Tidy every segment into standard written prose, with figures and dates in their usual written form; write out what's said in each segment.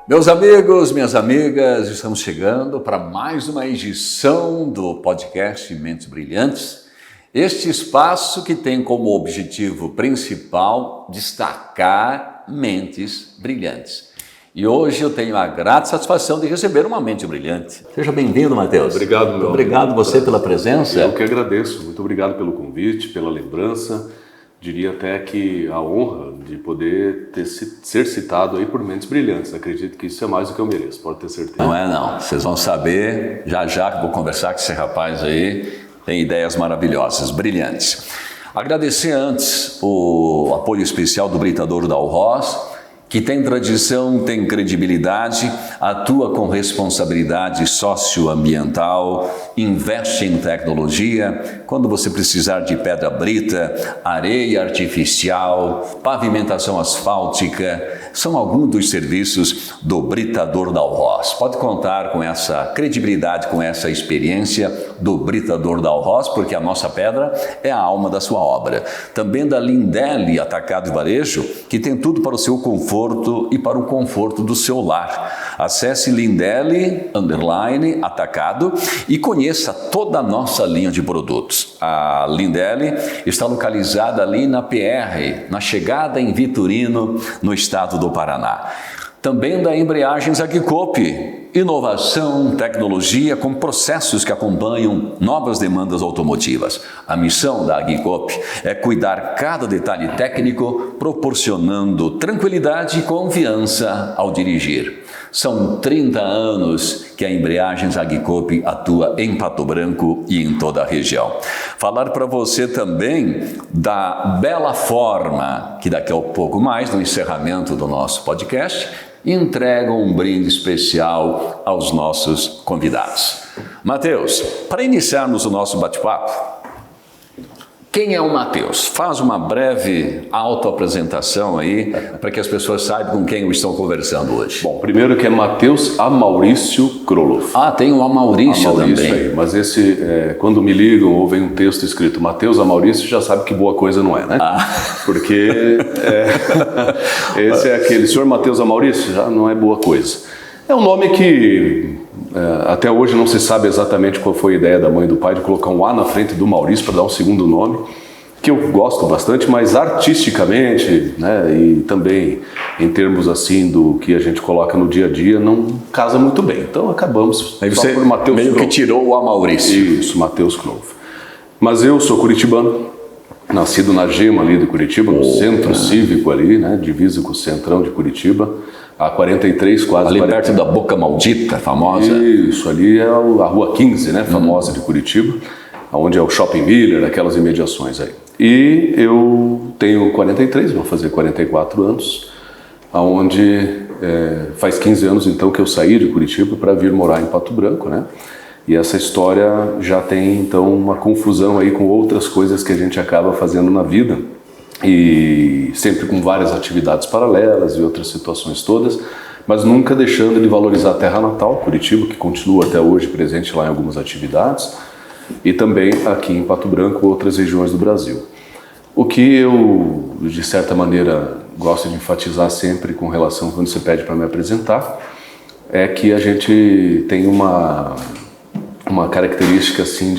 Meus amigos, minhas amigas, estamos chegando para mais uma edição do podcast Mentes Brilhantes. Este espaço que tem como objetivo principal destacar mentes brilhantes. E hoje eu tenho a grata satisfação de receber uma mente brilhante. Seja bem-vindo, Matheus. Obrigado, meu. Obrigado você pela presença. Eu que agradeço. Muito obrigado pelo convite, pela lembrança. Diria até que a honra de poder ser citado aí por mentes brilhantes. Acredito que isso é mais do que eu mereço, pode ter certeza. Não é não. Vocês vão saber, já que vou conversar com esse rapaz aí, tem ideias maravilhosas, brilhantes. Agradecer antes o apoio especial do Britador da Alroz, que tem tradição, tem credibilidade, atua com responsabilidade socioambiental, investe em tecnologia. Quando você precisar de pedra brita, areia artificial, pavimentação asfáltica, são alguns dos serviços do Britador da Alroz. Pode contar com essa credibilidade, com essa experiência do Britador da Alroz, porque a nossa pedra é a alma da sua obra. Também da Lindelli Atacado e Varejo, que tem tudo para o seu conforto e para o conforto do seu lar. Acesse Lindelli_Atacado e conheça toda a nossa linha de produtos. A Lindelli está localizada ali na PR, na chegada em Vitorino, no estado do Paraná. Também da Embreagens Aguicop, inovação, tecnologia com processos que acompanham novas demandas automotivas. A missão da Aguicop é cuidar cada detalhe técnico, proporcionando tranquilidade e confiança ao dirigir. São 30 anos que a Embreagens Aguicop atua em Pato Branco e em toda a região. Falar para você também da Bela Forma, que daqui a pouco mais, no encerramento do nosso podcast, entrega um brinde especial aos nossos convidados. Matheus, para iniciarmos o nosso bate-papo, quem é o Matheus? Faz uma breve autoapresentação aí, para que as pessoas saibam com quem estão conversando hoje. Bom, primeiro que é Matheus Amaurício Kroloff. Ah, tem o Amaurício também. Aí, mas esse, quando me ligam ou vem um texto escrito Matheus Amaurício, já sabe que boa coisa não é, né? Porque esse é aquele, senhor Matheus Amaurício, já não é boa coisa. É um nome que até hoje não se sabe exatamente qual foi a ideia da mãe e do pai de colocar um A na frente do Maurício para dar um segundo nome, que eu gosto bastante, mas artisticamente, né, e também em termos assim do que a gente coloca no dia a dia, não casa muito bem. Então acabamos aí você por Matheus meio Kroloff. Que tirou o Amaurício. Isso, Matheus Kroloff. Mas eu sou curitibano, nascido na Gema ali de Curitiba, no centro cívico ali, né, divisa com o centrão de Curitiba. Há 43, quase. Ali perto da Boca Maldita, famosa. Isso, ali é a Rua 15, né, famosa de Curitiba, onde é o Shopping Miller, aquelas imediações aí. E eu tenho 43, vou fazer 44 anos, onde faz 15 anos então que eu saí de Curitiba para vir morar em Pato Branco, né? E essa história já tem então uma confusão aí com outras coisas que a gente acaba fazendo na vida. E sempre com várias atividades paralelas e outras situações todas, mas nunca deixando de valorizar a terra natal, Curitiba, que continua até hoje presente lá em algumas atividades, e também aqui em Pato Branco, outras regiões do Brasil. O que eu, de certa maneira, gosto de enfatizar sempre com relação quando você pede para me apresentar, é que a gente tem uma característica assim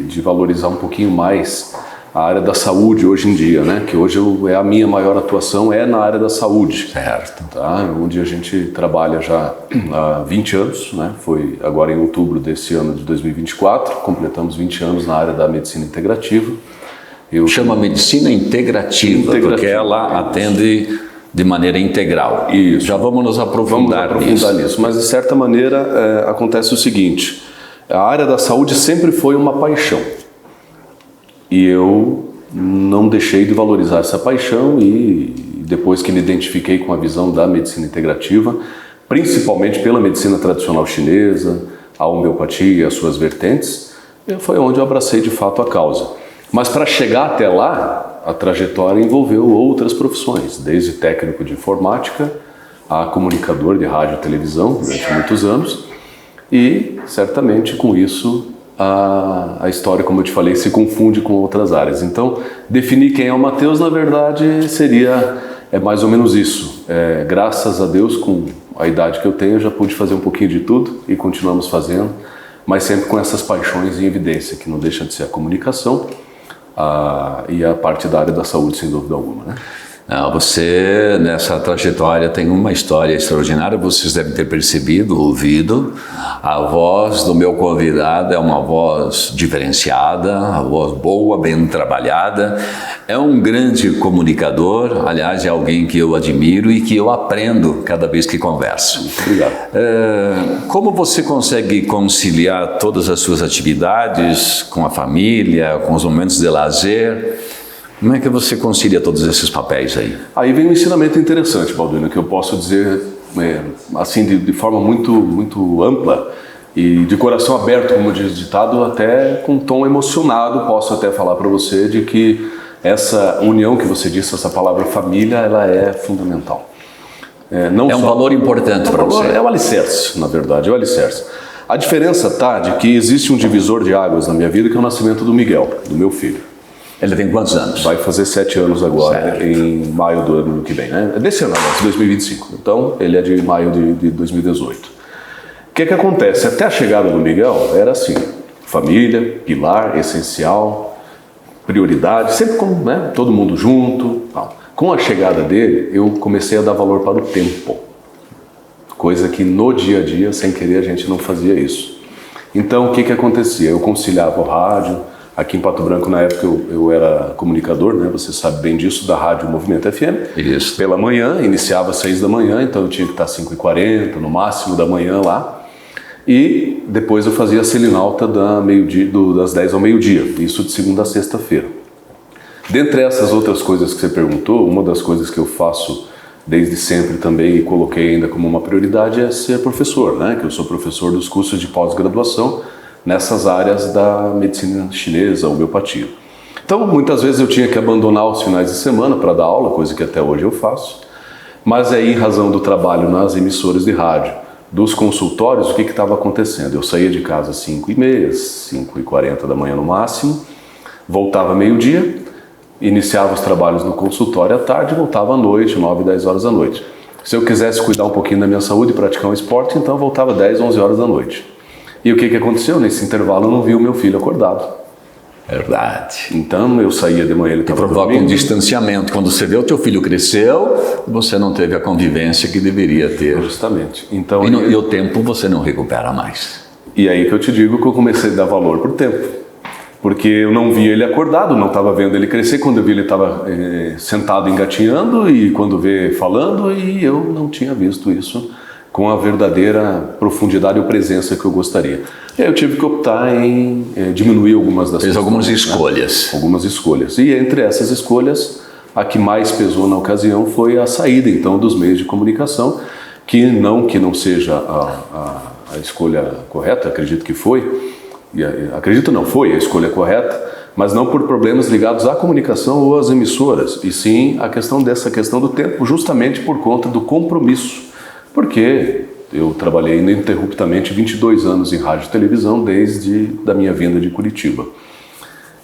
de valorizar um pouquinho mais a área da saúde hoje em dia, né? Que hoje a minha maior atuação é na área da saúde. Certo. Tá? Onde a gente trabalha já há 20 anos, né? Foi agora em outubro desse ano de 2024, completamos 20 anos na área da medicina integrativa. Chama medicina integrativa, porque ela atende de maneira integral. Isso. Já vamos nos aprofundar nisso. Mas de certa maneira acontece o seguinte, a área da saúde sempre foi uma paixão. E eu não deixei de valorizar essa paixão e depois que me identifiquei com a visão da medicina integrativa, principalmente pela medicina tradicional chinesa, a homeopatia e as suas vertentes, foi onde eu abracei de fato a causa. Mas para chegar até lá, a trajetória envolveu outras profissões, desde técnico de informática a comunicador de rádio e televisão durante muitos anos, e certamente com isso a história, como eu te falei, se confunde com outras áreas. Então, definir quem é o Matheus, na verdade, é mais ou menos isso. Graças a Deus, com a idade que eu tenho, eu já pude fazer um pouquinho de tudo e continuamos fazendo, mas sempre com essas paixões em evidência, que não deixa de ser a comunicação e a parte da área da saúde, sem dúvida alguma, né? Não, você, nessa trajetória, tem uma história extraordinária, vocês devem ter percebido, ouvido. A voz do meu convidado é uma voz diferenciada, a voz boa, bem trabalhada. É um grande comunicador, aliás, é alguém que eu admiro e que eu aprendo cada vez que converso. Obrigado. Como você consegue conciliar todas as suas atividades com a família, com os momentos de lazer? Como é que você concilia todos esses papéis aí? Aí vem um ensinamento interessante, Balduino, que eu posso dizer assim de forma muito, muito ampla e de coração aberto, como diz o ditado, até com um tom emocionado, posso até falar para você de que essa união que você disse, essa palavra família, ela é fundamental. Não é um valor importante para você. É o alicerce, na verdade, é o alicerce. A diferença está de que existe um divisor de águas na minha vida, que é o nascimento do Miguel, do meu filho. Ele tem quantos anos? Vai fazer 7 anos agora, em maio do ano que vem, né? Desse ano, 2025. Então, ele é de maio de 2018. O que acontece? Até a chegada do Miguel, era assim, família, pilar, essencial, prioridade, sempre com todo mundo junto. Tal. Com a chegada dele, eu comecei a dar valor para o tempo. Coisa que no dia a dia, sem querer, a gente não fazia isso. Então, o que acontecia? Eu conciliava o rádio. Aqui em Pato Branco, na época, eu era comunicador, né? Você sabe bem disso, da Rádio Movimento FM. Isso. Pela manhã, iniciava às 6 da manhã, então eu tinha que estar às 5h40, no máximo da manhã lá. E depois eu fazia a selinalta das 10 ao meio-dia, isso de segunda a sexta-feira. Dentre essas outras coisas que você perguntou, uma das coisas que eu faço desde sempre também e coloquei ainda como uma prioridade é ser professor, né? Que eu sou professor dos cursos de pós-graduação, nessas áreas da medicina chinesa, homeopatia. Então, muitas vezes eu tinha que abandonar os finais de semana para dar aula, coisa que até hoje eu faço, mas aí, em razão do trabalho nas emissoras de rádio, dos consultórios, o que estava acontecendo? Eu saía de casa às 5h30, 5h40 da manhã no máximo, voltava meio-dia, iniciava os trabalhos no consultório à tarde, voltava à noite, 9, 10 horas da noite. Se eu quisesse cuidar um pouquinho da minha saúde e praticar um esporte, então eu voltava 10, 11 horas da noite. E o que aconteceu? Nesse intervalo eu não vi o meu filho acordado. Verdade. Então eu saía de manhã, ele estava dormindo. Provoca um distanciamento. Quando você vê o teu filho cresceu, você não teve a convivência que deveria ter. Justamente. Então, e o tempo você não recupera mais. E aí que eu te digo que eu comecei a dar valor pro tempo. Porque eu não via ele acordado, não estava vendo ele crescer. Quando eu vi ele estava sentado engatinhando e quando vê falando, e eu não tinha visto isso com a verdadeira profundidade ou presença que eu gostaria. E aí eu tive que optar em diminuir algumas das coisas. Fez algumas escolhas. Algumas escolhas. E entre essas escolhas, a que mais pesou na ocasião foi a saída, então, dos meios de comunicação, que não seja a escolha correta, acredito que foi. Acredito não, foi a escolha correta, mas não por problemas ligados à comunicação ou às emissoras, e sim dessa questão do tempo, justamente por conta do compromisso. Porque eu trabalhei ininterruptamente 22 anos em rádio e televisão desde da minha vinda de Curitiba.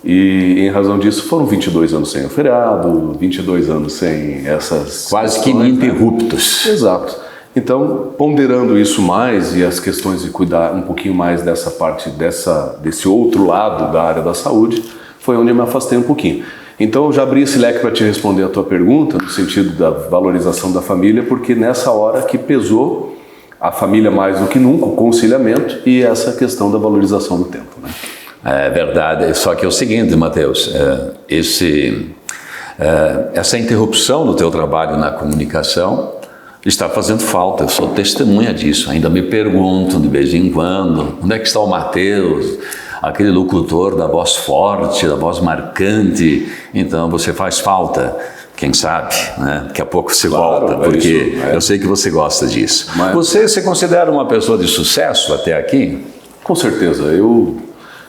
E em razão disso foram 22 anos sem o feriado, 22 anos sem essas... Quase que ininterruptos. Né? Exato. Então, ponderando isso mais e as questões de cuidar um pouquinho mais dessa parte, desse outro lado da área da saúde, foi onde eu me afastei um pouquinho. Então, eu já abri esse leque para te responder a tua pergunta, no sentido da valorização da família, porque nessa hora que pesou a família mais do que nunca, o conciliamento e essa questão da valorização do tempo, né? É verdade, só que é o seguinte, Matheus, essa interrupção no teu trabalho na comunicação está fazendo falta, eu sou testemunha disso, ainda me perguntam de vez em quando, onde é que está o Matheus? Aquele locutor da voz forte, da voz marcante, então você faz falta, quem sabe, né? Daqui a pouco você volta, porque eu sei que você gosta disso. Mas... Você se considera uma pessoa de sucesso até aqui? Com certeza, eu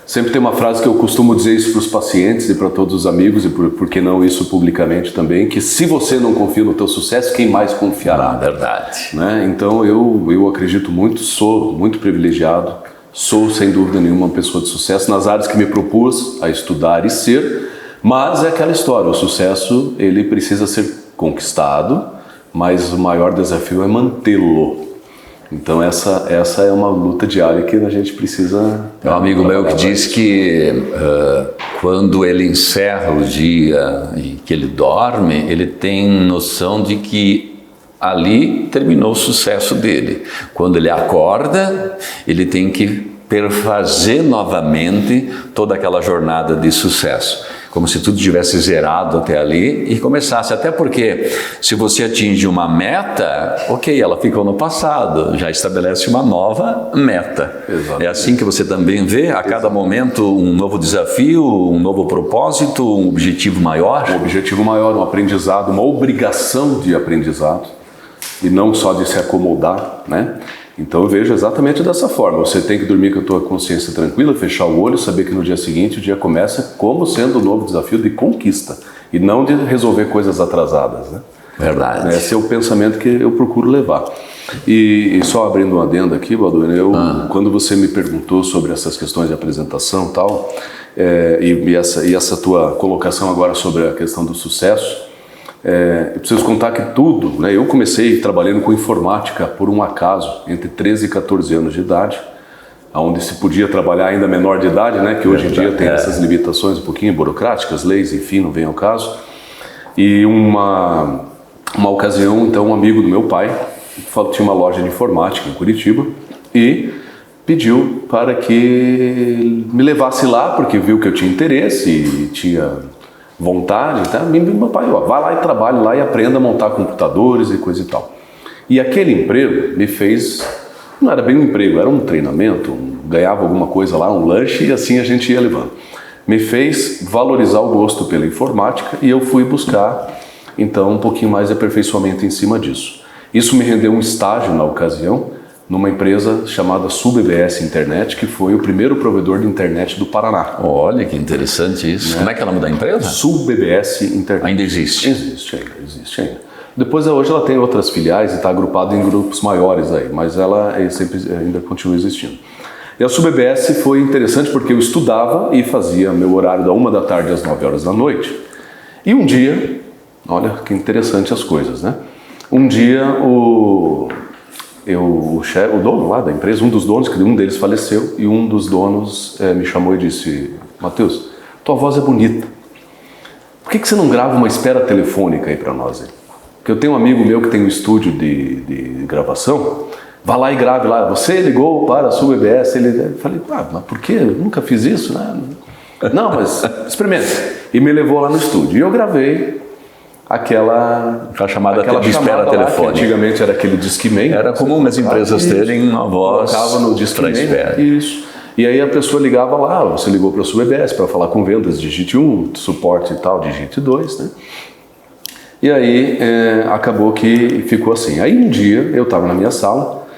sempre tenho uma frase que eu costumo dizer isso para os pacientes e para todos os amigos, e por que não isso publicamente também, que se você não confia no teu sucesso, quem mais confiará? Verdade. Né? Então eu acredito muito, sou muito privilegiado, Sou, sem dúvida nenhuma, uma pessoa de sucesso nas áreas que me propus a estudar e ser, mas é aquela história, o sucesso ele precisa ser conquistado, mas o maior desafio é mantê-lo. Então essa é uma luta diária que a gente precisa... É um amigo meu que diz que quando ele encerra o dia e que ele dorme, ele tem noção de que ali terminou o sucesso dele. Quando ele acorda, ele tem que perfazer novamente toda aquela jornada de sucesso. Como se tudo tivesse zerado até ali e começasse. Até porque, se você atinge uma meta, ok, ela ficou no passado, já estabelece uma nova meta. Exatamente. É assim que você também vê, a cada momento, um novo desafio, um novo propósito, um objetivo maior? Um objetivo maior, um aprendizado, uma obrigação de aprendizado, e não só de se acomodar, né? Então eu vejo exatamente dessa forma. Você tem que dormir com a tua consciência tranquila, fechar o olho, saber que no dia seguinte o dia começa como sendo um novo desafio de conquista e não de resolver coisas atrasadas, né? Verdade. Esse é o pensamento que eu procuro levar. E só abrindo um adendo aqui, Balduino, quando você me perguntou sobre essas questões de apresentação e tal, e essa tua colocação agora sobre a questão do sucesso, eu preciso contar que tudo, né? Eu comecei trabalhando com informática por um acaso, entre 13 e 14 anos de idade, onde se podia trabalhar ainda menor de idade, né? Que hoje em dia tem essas limitações um pouquinho burocráticas, leis, enfim, não vem ao caso. E uma ocasião, então, um amigo do meu pai tinha uma loja de informática em Curitiba e pediu para que me levasse lá, porque viu que eu tinha interesse e tinha vontade, tá? Meu pai, ó, vai lá e trabalhe lá e aprenda a montar computadores e coisa e tal. E aquele emprego me fez, não era bem um emprego, era um treinamento, ganhava alguma coisa lá, um lanche e assim a gente ia levando. Me fez valorizar o gosto pela informática e eu fui buscar, então, um pouquinho mais de aperfeiçoamento em cima disso. Isso me rendeu um estágio na ocasião, numa empresa chamada SulBBS Internet, que foi o primeiro provedor de internet do Paraná. Olha que interessante isso. Né? Como é que é o nome da empresa? SulBBS Internet. Ainda existe? Existe ainda. Depois, hoje ela tem outras filiais e está agrupada em grupos maiores aí, mas ela sempre ainda continua existindo. E a SulBBS foi interessante porque eu estudava e fazia meu horário da 1 da tarde às 9 horas da noite. E um dia, olha que interessante as coisas, né? Um dia o dono lá da empresa, um dos donos, que um deles faleceu, e um dos donos me chamou e disse: Matheus, tua voz é bonita, por que você não grava uma espera telefônica aí para nós? Porque eu tenho um amigo meu que tem um estúdio de gravação, vá lá e grave lá. Você ligou para a SulBBS? Eu falei, mas por quê? Eu nunca fiz isso, né? Não, mas experimenta. E me levou lá no estúdio, e eu gravei aquela chamada de espera telefônica. Antigamente era aquele Discman. Era comum as empresas terem uma voz para espera. Isso. E aí a pessoa ligava lá, você ligou para a SulBBS para falar com vendas, digite 1, suporte e tal, digite 2, né? E aí acabou que ficou assim. Aí um dia eu estava na minha sala,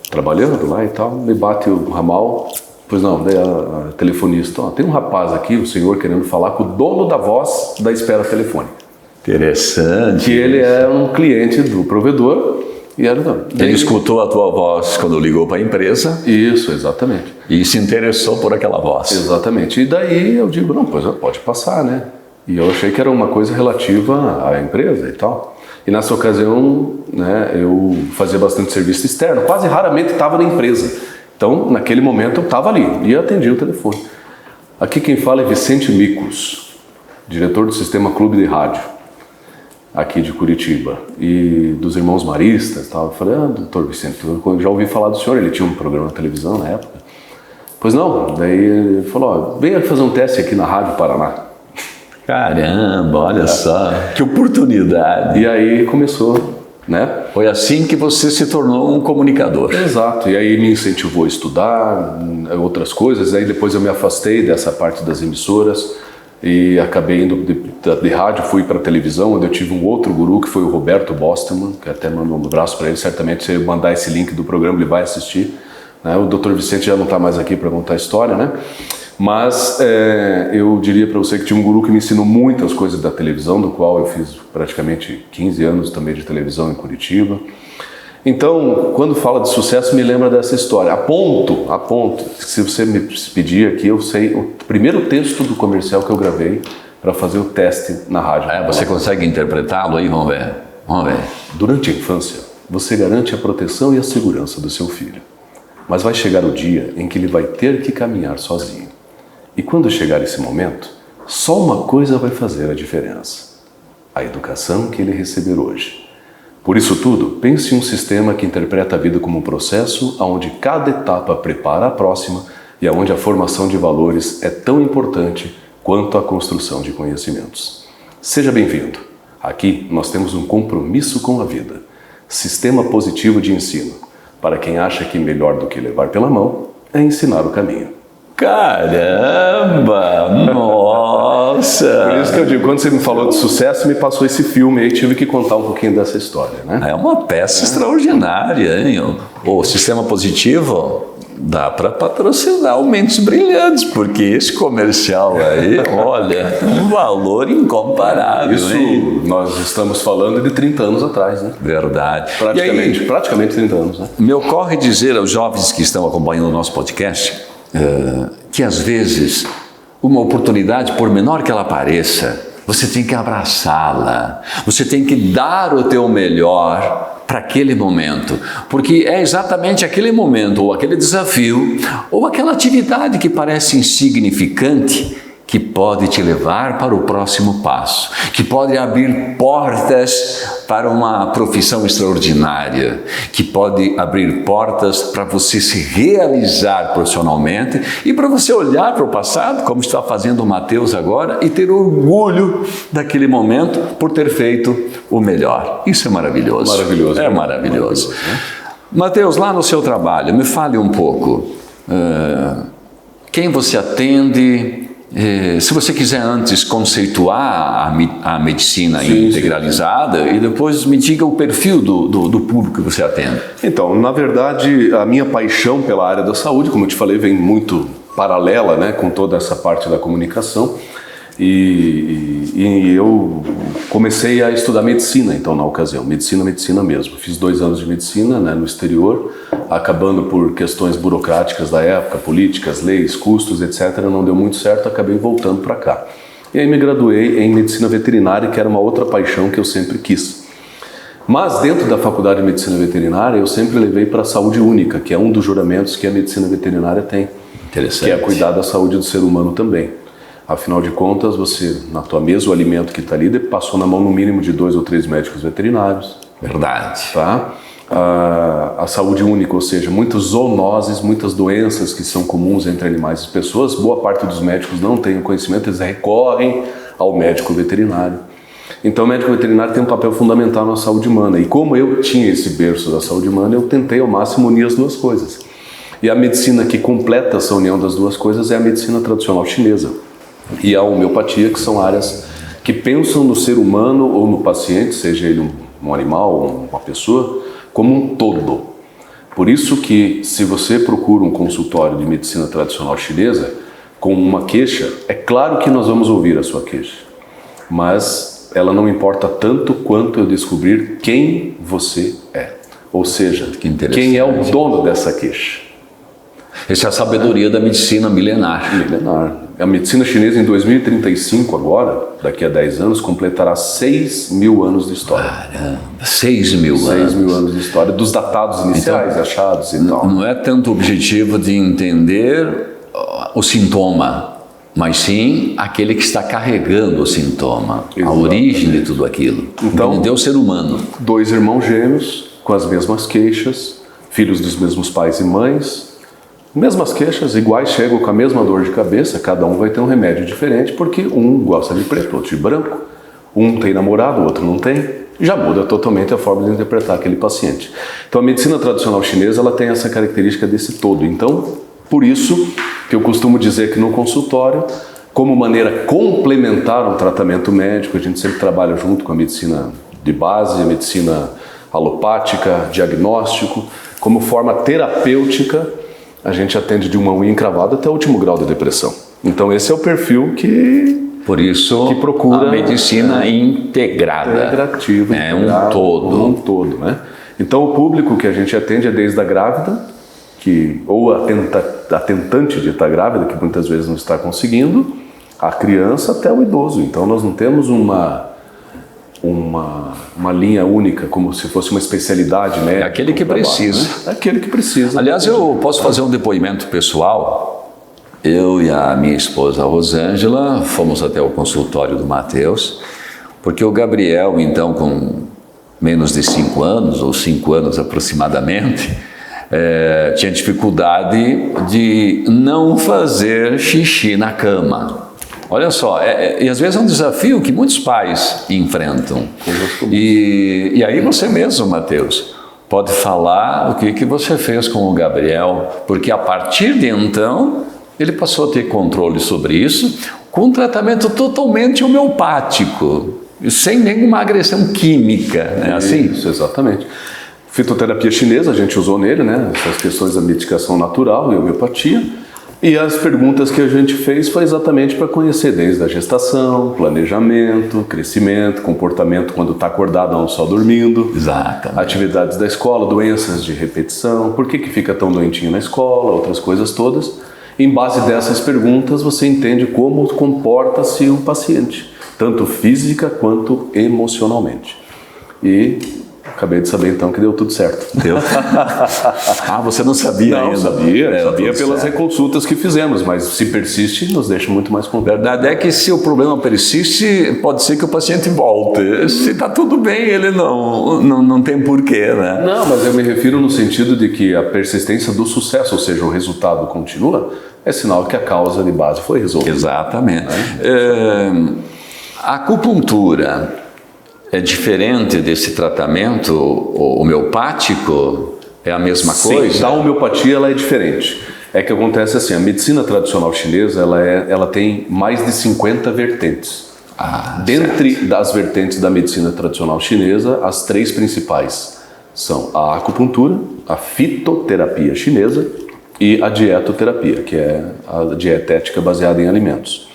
trabalhando lá e tal, me bate o ramal. Pois não, daí a telefonista, tem um rapaz aqui, o senhor, querendo falar com o dono da voz da espera telefônica. Interessante. Que ele é um cliente do provedor e era dono. Ele escutou a tua voz quando ligou para a empresa. Isso, exatamente. E se interessou por aquela voz. Exatamente. E daí eu digo, não, pois pode passar, né? E eu achei que era uma coisa relativa à empresa e tal. E nessa ocasião, né, eu fazia bastante serviço externo, quase raramente estava na empresa. Então, naquele momento eu estava ali e atendi o telefone. Aqui quem fala é Vicente Micos, diretor do Sistema Clube de Rádio, aqui de Curitiba, e dos irmãos maristas e tal. Eu falei, doutor Vicente, eu já ouvi falar do senhor, ele tinha um programa na televisão na época. Pois não, daí ele falou, venha fazer um teste aqui na Rádio Paraná. Caramba, olha só, que oportunidade. E aí começou, né? Foi assim que você se tornou um comunicador. Exato, e aí me incentivou a estudar outras coisas, aí depois eu me afastei dessa parte das emissoras, e acabei indo de rádio, fui para televisão, onde eu tive um outro guru, que foi o Roberto Bosteman, que até mando um abraço para ele, certamente se eu mandar esse link do programa ele vai assistir, né? O Dr. Vicente já não está mais aqui para contar a história, né? Mas eu diria para você que tinha um guru que me ensinou muitas coisas da televisão, do qual eu fiz praticamente 15 anos também de televisão em Curitiba, Então, quando fala de sucesso, me lembra dessa história. A ponto, se você me pedir aqui, eu sei o primeiro texto do comercial que eu gravei para fazer o teste na rádio. Você consegue interpretá-lo aí? Vamos ver. Durante a infância, você garante a proteção e a segurança do seu filho. Mas vai chegar o dia em que ele vai ter que caminhar sozinho. E quando chegar esse momento, só uma coisa vai fazer a diferença: a educação que ele receber hoje. Por isso tudo, pense em um sistema que interpreta a vida como um processo onde cada etapa prepara a próxima e onde a formação de valores é tão importante quanto a construção de conhecimentos. Seja bem-vindo. Aqui nós temos um compromisso com a vida. Sistema positivo de ensino. Para quem acha que melhor do que levar pela mão é ensinar o caminho. Caramba! Nossa! Por isso que eu digo, quando você me falou de sucesso, me passou esse filme e tive que contar um pouquinho dessa história, né? É uma peça extraordinária, hein? O sistema positivo dá para patrocinar o Mentes Brilhantes, porque esse comercial aí, olha, um valor incomparável. Isso hein? nós estamos falando de 30 anos atrás, né? Verdade. Praticamente 30 anos, né? Me ocorre dizer aos jovens que estão acompanhando o nosso podcast que às vezes uma oportunidade, por menor que ela pareça, você tem que abraçá-la, você tem que dar o teu melhor para aquele momento, porque é exatamente aquele momento, ou aquele desafio, ou aquela atividade que parece insignificante, que pode te levar para o próximo passo, que pode abrir portas para uma profissão extraordinária, que pode abrir portas para você se realizar profissionalmente e para você olhar para o passado, como está fazendo o Mateus agora, e ter orgulho daquele momento por ter feito o melhor. Isso é maravilhoso. Maravilhoso. É maravilhoso. Né? Mateus, lá no seu trabalho, me fale um pouco. Quem você atende? Se você quiser antes conceituar a medicina integralizada e depois me diga o perfil do público que você atende. Então, na verdade, a minha paixão pela área da saúde, como eu te falei, vem muito paralela, né, com toda essa parte da comunicação. E eu comecei a estudar medicina, então, na ocasião, medicina mesmo. Fiz 2 anos de medicina, né, no exterior, acabando por questões burocráticas da época, políticas, leis, custos, etc. Não deu muito certo, acabei voltando para cá. E aí me graduei em medicina veterinária, que era uma outra paixão que eu sempre quis. Mas dentro da faculdade de medicina veterinária, eu sempre levei para a saúde única, que é um dos juramentos que a medicina veterinária tem, que é cuidar da saúde do ser humano também. Afinal de contas, você, na tua mesa, o alimento que está ali, passou na mão no mínimo de 2 ou 3 médicos veterinários. Verdade. Tá? A saúde única, ou seja, muitas zoonoses, muitas doenças que são comuns entre animais e pessoas, boa parte dos médicos não tem o conhecimento, eles recorrem ao médico veterinário. Então o médico veterinário tem um papel fundamental na saúde humana. E como eu tinha esse berço da saúde humana, eu tentei ao máximo unir as duas coisas. E a medicina que completa essa união das duas coisas é a medicina tradicional chinesa. E a homeopatia, que são áreas que pensam no ser humano ou no paciente, seja ele um animal ou uma pessoa, como um todo. Por isso que, se você procura um consultório de medicina tradicional chinesa com uma queixa, é claro que nós vamos ouvir a sua queixa, mas ela não importa tanto quanto eu descobrir quem você é, ou seja, quem é o dono dessa queixa. Essa é a sabedoria da medicina milenar. Milenar. A medicina chinesa em 2035 agora, daqui a 10 anos, completará 6.000 anos de história. Caramba, 6.000 anos. 6.000 anos de história, dos datados iniciais, então, achados e tal. Não é tanto o objetivo de entender o sintoma, mas sim aquele que está carregando o sintoma, a origem de tudo aquilo. Então, entender o ser humano. 2 irmãos gêmeos com as mesmas queixas, filhos dos mesmos pais e mães, mesmas queixas, iguais, chegam com a mesma dor de cabeça, cada um vai ter um remédio diferente, porque um gosta de preto, outro de branco, um tem namorado, o outro não tem, já muda totalmente a forma de interpretar aquele paciente. Então a medicina tradicional chinesa, ela tem essa característica desse todo. Então, por isso que eu costumo dizer que no consultório, como maneira complementar ao tratamento médico, a gente sempre trabalha junto com a medicina de base, a medicina alopática, diagnóstico, como forma terapêutica, a gente atende de uma unha encravada até o último grau de depressão. Então esse é o perfil que... Por isso, que procura a medicina integrada. Integrativa. É um todo. Um todo, né? Então o público que a gente atende é desde a grávida, ou a tentante de estar grávida, que muitas vezes não está conseguindo, a criança até o idoso. Então nós não temos uma linha única, como se fosse uma especialidade médica. É aquele que precisa. Né? É aquele que precisa. Aliás, eu posso fazer um depoimento pessoal. Eu e a minha esposa Rosângela fomos até o consultório do Matheus, porque o Gabriel, então, com menos de 5 anos, ou 5 anos aproximadamente, tinha dificuldade de não fazer xixi na cama. Olha só, e às vezes é um desafio que muitos pais enfrentam. E aí você mesmo, Matheus, pode falar o que você fez com o Gabriel, porque a partir de então ele passou a ter controle sobre isso, com um tratamento totalmente homeopático, sem nenhuma agressão química, né? Assim? Isso, exatamente. Fitoterapia chinesa, a gente usou nele, né? Essas questões da medicação natural e homeopatia. E as perguntas que a gente fez foi exatamente para conhecer desde a gestação, planejamento, crescimento, comportamento quando está acordado, não só dormindo. Exatamente. Atividades da escola, doenças de repetição, por que fica tão doentinho na escola, outras coisas todas. Em base dessas perguntas, você entende como comporta-se o paciente, tanto física quanto emocionalmente. E acabei de saber então que deu tudo certo. Deu? Ah, você não sabia ainda? Sabia pelas reconsultas que fizemos, mas se persiste, nos deixa muito mais contentes. A verdade é que se o problema persiste, pode ser que o paciente volte. Se está tudo bem, ele não tem porquê, né? Não, mas eu me refiro no sentido de que a persistência do sucesso, ou seja, o resultado continua, é sinal que a causa de base foi resolvida. Exatamente. A acupuntura é diferente desse tratamento homeopático? É a mesma coisa? Sim, a homeopatia ela é diferente. É que acontece assim, a medicina tradicional chinesa ela tem mais de 50 vertentes. Dentre das vertentes da medicina tradicional chinesa, as 3 principais são a acupuntura, a fitoterapia chinesa e a dietoterapia, que é a dietética baseada em alimentos.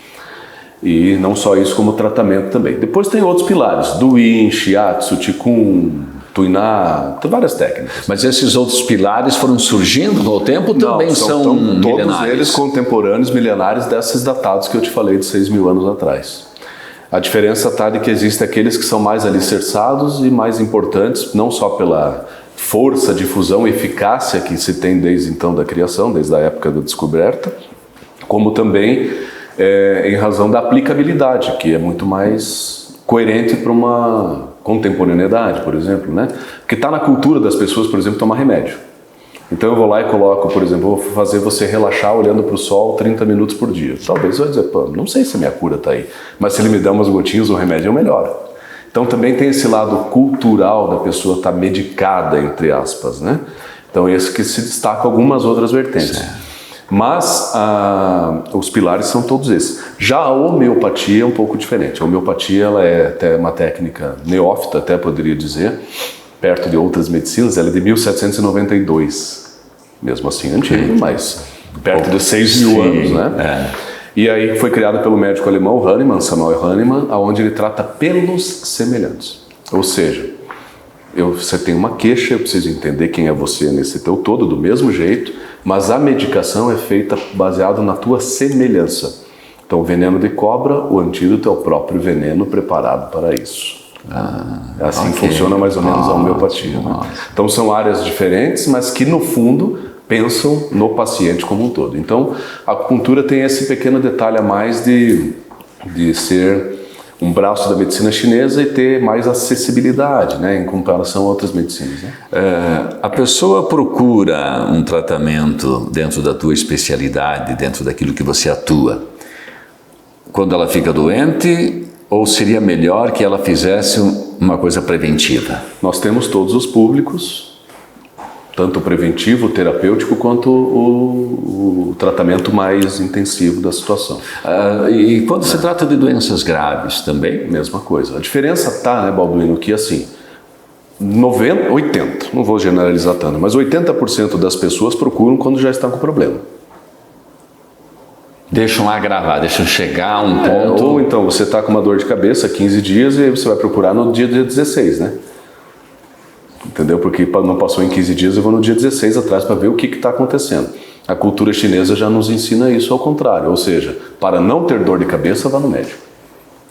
E não só isso, como tratamento também. Depois tem outros pilares, do Yin, Shiatsu, Qigong, Tuiná, várias técnicas. Mas esses outros pilares foram surgindo no tempo, também são milenares? Todos eles contemporâneos, milenares, desses datados que eu te falei de 6.000 anos atrás. A diferença está de que existem aqueles que são mais alicerçados e mais importantes, não só pela força, difusão e eficácia que se tem desde então da criação, desde a época da descoberta, como também em razão da aplicabilidade, que é muito mais coerente para uma contemporaneidade, por exemplo, né? Porque está na cultura das pessoas, por exemplo, tomar remédio. Então eu vou lá e coloco, por exemplo, vou fazer você relaxar olhando para o sol 30 minutos por dia. Talvez você vai dizer, pô, não sei se a minha cura está aí, mas se ele me der umas gotinhas, o remédio melhora. Então também tem esse lado cultural da pessoa estar medicada, entre aspas, né? Então esse que se destaca algumas outras vertentes. Certo. Mas os pilares são todos esses. Já a homeopatia é um pouco diferente. A homeopatia ela é até uma técnica neófita, até poderia dizer, perto de outras medicinas. Ela é de 1792, mesmo assim antigo, mas perto de 6.000 anos, né? E aí foi criada pelo médico alemão Hahnemann, Samuel Hahnemann, onde ele trata pelos semelhantes. Ou seja, você tem uma queixa, eu preciso entender quem é você nesse teu todo, do mesmo jeito, mas a medicação é feita baseado na tua semelhança. Então, o veneno de cobra, o antídoto é o próprio veneno preparado para isso. Assim funciona mais ou menos a homeopatia. Né? Então, são áreas diferentes, mas que, no fundo, pensam no paciente como um todo. Então, a acupuntura tem esse pequeno detalhe a mais de ser um braço da medicina chinesa e ter mais acessibilidade, né, em comparação a outras medicinas. Né? A pessoa procura um tratamento dentro da tua especialidade, dentro daquilo que você atua, quando ela fica doente, ou seria melhor que ela fizesse uma coisa preventiva? Nós temos todos os públicos, tanto o preventivo, o terapêutico, quanto o tratamento mais intensivo da situação. E quando se trata de doenças graves também? Mesma coisa. A diferença está, né, Balduino, que assim, 80, não vou generalizar tanto, mas 80% das pessoas procuram quando já estão com problema. Deixam agravar, deixam chegar a um ponto... Ou então você está com uma dor de cabeça 15 dias e aí você vai procurar no dia 16, né? entendeu? Porque não passou em 15 dias, eu vou no dia 16 atrás para ver o que está acontecendo. A cultura chinesa já nos ensina isso ao contrário, ou seja, para não ter dor de cabeça, vá no médico.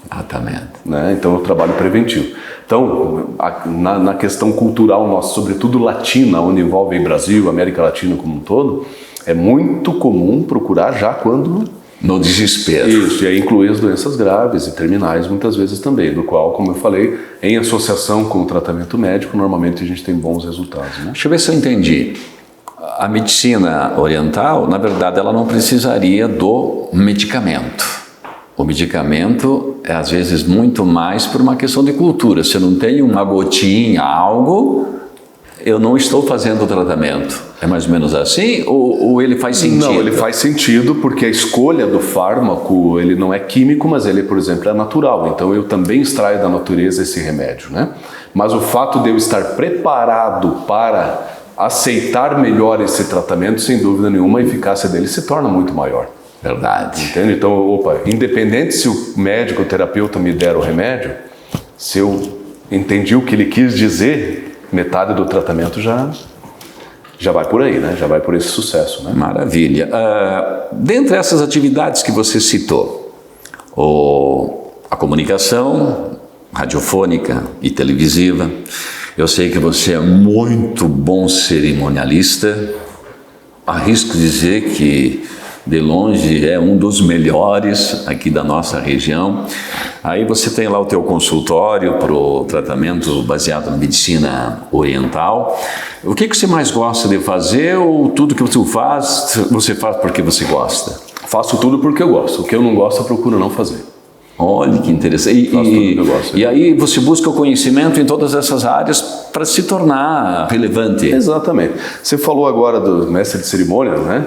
Exatamente. Né? Então, é o trabalho preventivo. Então, na questão cultural nossa, sobretudo latina, onde envolve Brasil, América Latina como um todo, é muito comum procurar já quando... No desespero. Isso, e aí incluir as doenças graves e terminais muitas vezes também, do qual, como eu falei, em associação com o tratamento médico, normalmente a gente tem bons resultados. Né? Deixa eu ver se eu entendi. A medicina oriental, na verdade, ela não precisaria do medicamento. O medicamento é, às vezes, muito mais por uma questão de cultura. Se eu não tenho uma gotinha, algo, eu não estou fazendo o tratamento. É mais ou menos assim? Ou ele faz sentido? Não, ele faz sentido porque a escolha do fármaco, ele não é químico, mas ele, por exemplo, é natural. Então, eu também extraio da natureza esse remédio, né? Mas o fato de eu estar preparado para aceitar melhor esse tratamento, sem dúvida nenhuma, a eficácia dele se torna muito maior. Verdade. Entende? Então, independente se o médico, o terapeuta me der o remédio, se eu entendi o que ele quis dizer, metade do tratamento já vai por aí, né? Já vai por esse sucesso, né? Maravilha. Dentre essas atividades que você citou, a comunicação radiofônica e televisiva, eu sei que você é muito bom cerimonialista, arrisco dizer que de longe é um dos melhores aqui da nossa região. Aí você tem lá o teu consultório para o tratamento baseado na medicina oriental. O que você mais gosta de fazer ou tudo que você faz porque você gosta? Faço tudo porque eu gosto. O que eu não gosto, eu procuro não fazer. Olha que interessante. E aí você busca o conhecimento em todas essas áreas para se tornar relevante. Exatamente. Você falou agora do mestre de cerimônia, né?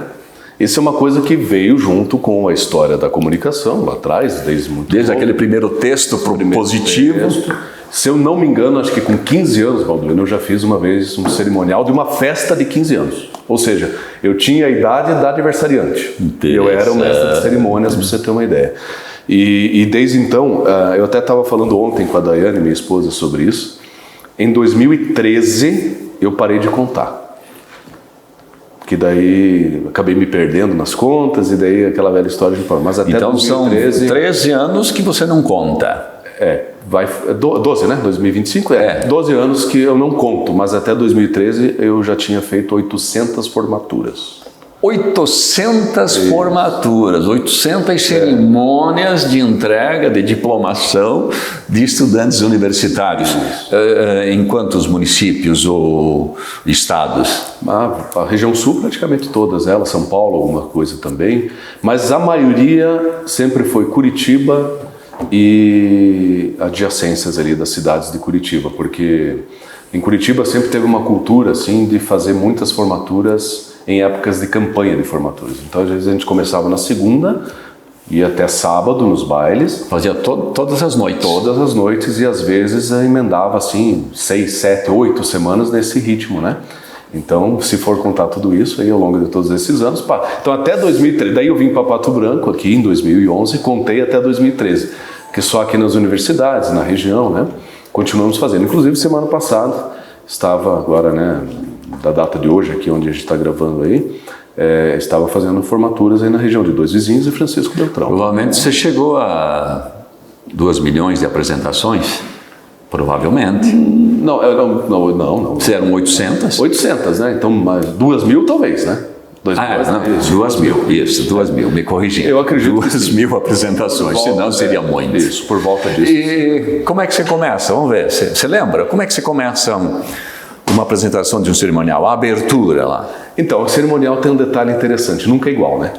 Isso é uma coisa que veio junto com a história da comunicação, lá atrás, desde aquele primeiro texto positivo. Texto. Se eu não me engano, acho que com 15 anos, Balduino, eu já fiz uma vez um cerimonial de uma festa de 15 anos. Ou seja, eu tinha a idade da aniversariante. Eu era o mestre de cerimônias, para você ter uma ideia. E desde então, eu até estava falando ontem com a Daiane, minha esposa, sobre isso. Em 2013, eu parei de contar. Que daí acabei me perdendo nas contas e daí aquela velha história de mas até então 2013, são 13 anos que você não conta. 12, né? 2025 12 anos que eu não conto, mas até 2013 eu já tinha feito 800 formaturas. 800 formaturas, 800 cerimônias de entrega, de diplomação de estudantes universitários. Em quantos municípios ou estados? A região sul, praticamente todas elas, São Paulo, alguma coisa também, mas a maioria sempre foi Curitiba e adjacências ali das cidades de Curitiba, porque em Curitiba sempre teve uma cultura assim de fazer muitas formaturas em épocas de campanha de formaturas. Então, às vezes a gente começava na segunda, ia até sábado nos bailes. Fazia todas as noites. Todas as noites e às vezes emendava assim 6, 7, 8 semanas nesse ritmo, né? Então, se for contar tudo isso aí ao longo de todos esses anos, então até 2013, daí eu vim para Pato Branco aqui em 2011, contei até 2013, que só aqui nas universidades, na região, né? Continuamos fazendo. Inclusive, semana passada, estava agora, né, da data de hoje, aqui onde a gente está gravando aí, estava fazendo formaturas aí na região de Dois Vizinhos e Francisco Beltrão. Provavelmente você chegou a 2 milhões de apresentações? Provavelmente. Não. Se eram 800? 800, né? Então, mais 2 mil talvez, né? 2 mil, isso, 2 mil, me corrigindo. Eu acredito 2 mil apresentações, senão seria muito. Isso, por volta disso. E como é que você começa? Vamos ver, você lembra? Como é que você começa uma apresentação de um cerimonial, a abertura lá? Então, o cerimonial tem um detalhe interessante, nunca é igual, né?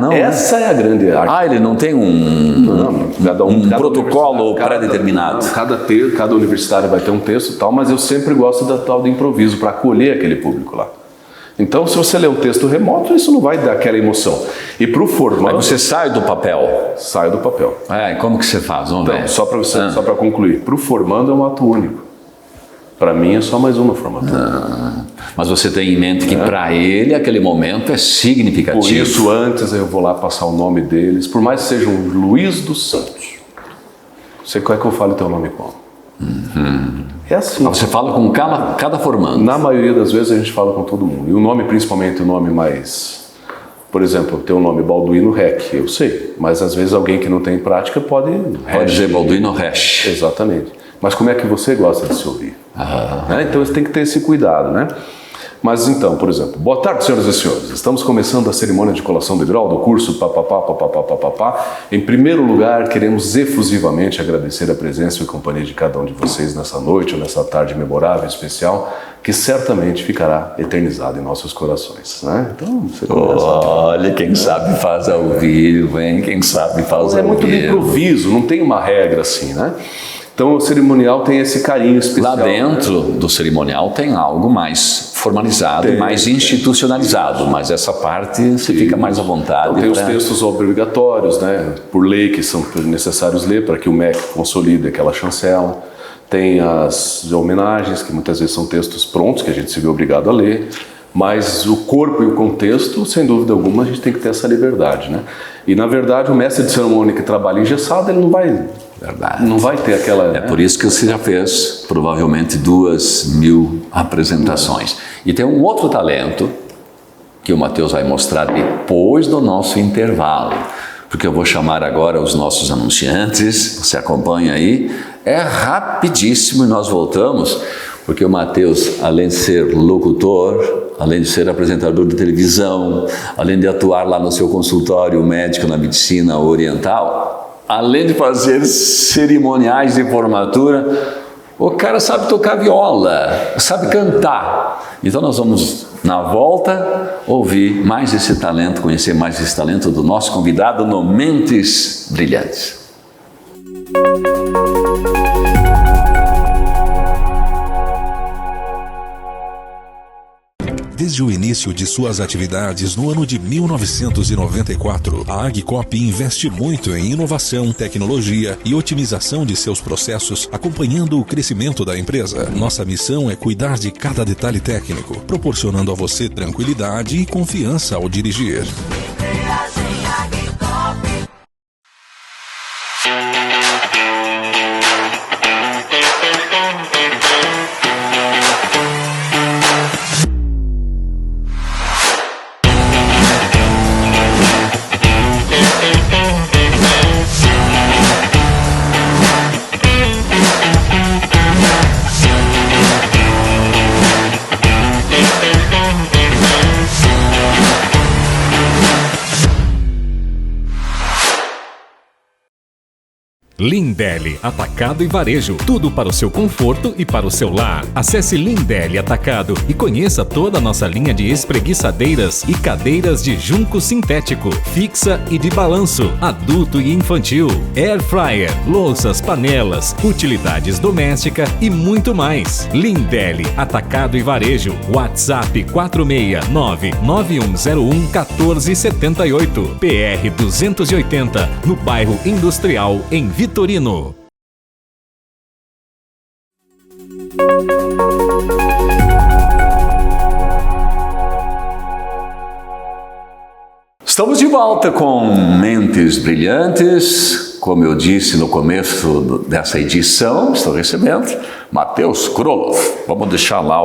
Não. Essa é a grande arte. Ele não tem um protocolo pré-determinado. Cada universitário vai ter um texto e tal, mas eu sempre gosto da tal de improviso para acolher aquele público lá. Então, se você lê um texto remoto, isso não vai dar aquela emoção. E para o formando... Mas você sai do papel? Sai do papel. Como que você faz? Vamos ver. Só para concluir. Para o formando é um ato único. Para mim é só mais uma formatura. Mas você tem em mente que para ele aquele momento é significativo. Por isso, antes eu vou lá passar o nome deles, por mais que seja um Luiz dos Santos. Você quer que eu fale o teu nome qual? É assim. Você fala com cada formando? Na maioria das vezes a gente fala com todo mundo. E o nome, principalmente o nome mais... Por exemplo, tem o nome Balduino Rec, eu sei. Mas às vezes alguém que não tem prática pode dizer Balduino Resch. Exatamente. Mas como é que você gosta de se ouvir? Né? Então você tem que ter esse cuidado, né? Mas então, por exemplo, boa tarde, senhoras e senhores. Estamos começando a cerimônia de colação de grau do curso papapá. Em primeiro lugar, queremos efusivamente agradecer a presença e a companhia de cada um de vocês nessa noite ou nessa tarde memorável e especial, que certamente ficará eternizada em nossos corações, né? Então, você começa. Olha, quem sabe faz ao vivo, hein? Quem sabe faz ao vivo. É muito de improviso, não tem uma regra assim, né? Então o cerimonial tem esse carinho especial. Lá dentro do cerimonial tem algo mais formalizado, mais institucionalizado, mas essa parte você fica mais à vontade. Então, tem os textos obrigatórios, né, por lei, que são necessários ler para que o MEC consolide aquela chancela. Tem as homenagens, que muitas vezes são textos prontos, que a gente se vê obrigado a ler. Mas o corpo e o contexto, sem dúvida alguma, a gente tem que ter essa liberdade, né? E, na verdade, o mestre de cerimônia que trabalha engessado, ele não vai ter aquela... É por isso que você já fez, provavelmente, 2.000 apresentações. E tem um outro talento que o Matheus vai mostrar depois do nosso intervalo. Porque eu vou chamar agora os nossos anunciantes, você acompanha aí. É rapidíssimo e nós voltamos, porque o Matheus, além de ser locutor, além de ser apresentador de televisão, além de atuar lá no seu consultório médico na medicina oriental, além de fazer cerimoniais de formatura, o cara sabe tocar viola, sabe cantar. Então nós vamos, na volta, ouvir mais esse talento, conhecer mais esse talento do nosso convidado no Mentes Brilhantes. Desde o início de suas atividades no ano de 1994, a Agcop investe muito em inovação, tecnologia e otimização de seus processos, acompanhando o crescimento da empresa. Nossa missão é cuidar de cada detalhe técnico, proporcionando a você tranquilidade e confiança ao dirigir. Lindelli Atacado e Varejo, tudo para o seu conforto e para o seu lar. Acesse Lindelli Atacado e conheça toda a nossa linha de espreguiçadeiras e cadeiras de junco sintético, fixa e de balanço, adulto e infantil, air fryer, louças, panelas, utilidades domésticas e muito mais. Lindelli Atacado e Varejo, WhatsApp 469-9101-1478, PR 280, no bairro Industrial, em Vitorino. Estamos de volta com Mentes Brilhantes. Como eu disse no começo dessa edição, estou recebendo Matheus Kroloff. Vamos deixar lá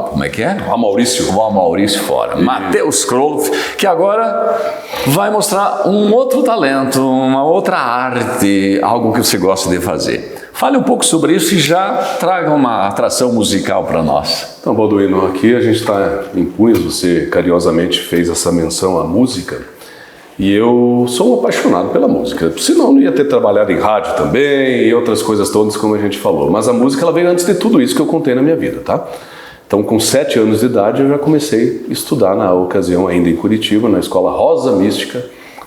como é que é? O Maurício. O Maurício fora. Matheus Kroloff, que agora vai mostrar um outro talento, uma outra arte, algo que você gosta de fazer. Fale um pouco sobre isso e já traga uma atração musical para nós. Então, Balduino, aqui a gente está em punhos, você carinhosamente fez essa menção à música. E eu sou um apaixonado pela música, senão não ia ter trabalhado em rádio também e outras coisas todas como a gente falou. Mas a música ela veio antes de tudo isso que eu contei na minha vida, tá? Então com 7 anos de idade eu já comecei a estudar na ocasião ainda em Curitiba, na Escola Rosa Mística,